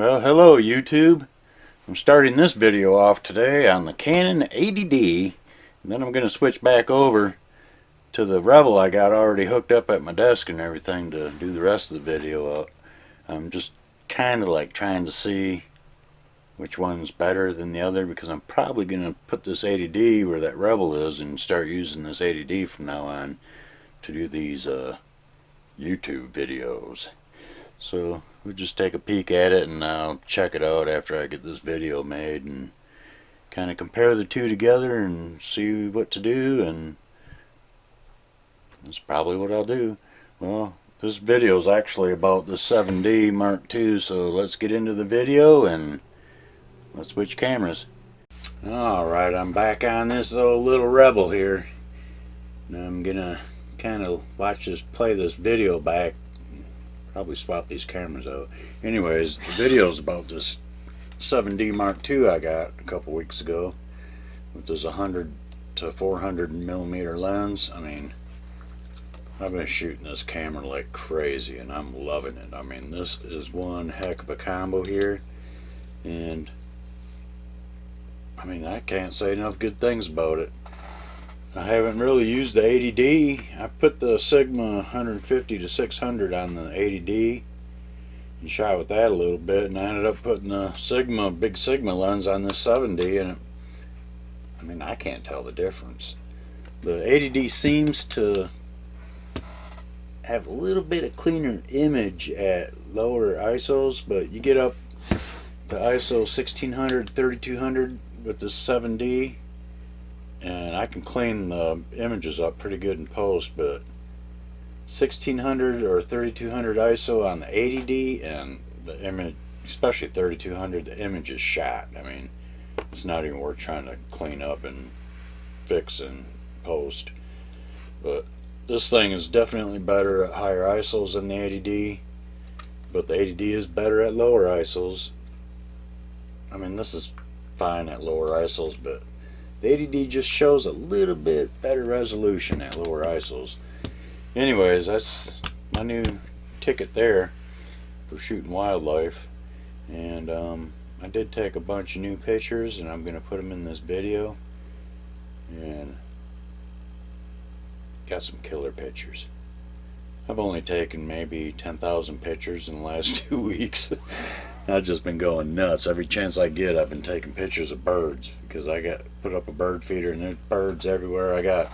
Well, hello YouTube. I'm starting this video off today on the Canon 80D, and then I'm going to switch back over to the Rebel I got already hooked up at my desk and everything to do the rest of the video up. I'm just kind of like trying to see which one's better than the other, because I'm probably going to put this 80D where that Rebel is and start using this 80D from now on to do these YouTube videos. So we'll just take a peek at it and I'll check it out after I get this video made and kind of compare the two together and see what to do, and that's probably what I'll do. Well, this video is actually about the 7D Mark II, so let's get into the video and let's switch cameras. Alright, I'm back on this old little Rebel here. Now I'm gonna kind of play this video back. Probably swap these cameras out. Anyways, the video's about this 7D Mark II I got a couple weeks ago with this 100 to 400 millimeter lens. I mean, I've been shooting this camera like crazy and I'm loving it. I mean, this is one heck of a combo here, and I mean, I can't say enough good things about it. I haven't really used the 80D. I put the Sigma 150 to 600 on the 80D and shot with that a little bit, and I ended up putting the big Sigma lens on this 7D, and I mean, I can't tell the difference. The 80D seems to have a little bit of cleaner image at lower ISOs, but you get up to ISO 1600, 3200 with the 7D, and I can clean the images up pretty good in post, but 1600 or 3200 ISO on the 80D, and the image, especially 3200, the image is shot. I mean, it's not even worth trying to clean up and fix in post. But this thing is definitely better at higher ISOs than the 80D, but the 80D is better at lower ISOs. I mean, this is fine at lower ISOs, but the 80D just shows a little bit better resolution at lower ISOs. Anyways, that's my new ticket there for shooting wildlife, and I did take a bunch of new pictures and I'm going to put them in this video, and got some killer pictures. I've only taken maybe 10,000 pictures in the last 2 weeks. I've just been going nuts. Every chance I get, I've been taking pictures of birds, because I got put up a bird feeder and there's birds everywhere. I got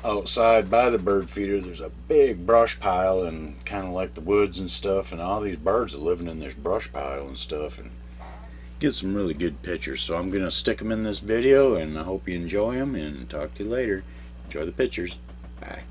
outside by the bird feeder, there's a big brush pile and kind of like the woods and stuff, and all these birds are living in this brush pile and stuff, and get some really good pictures. So I'm gonna stick them in this video, and I hope you enjoy them, and talk to you later. Enjoy the pictures. Bye.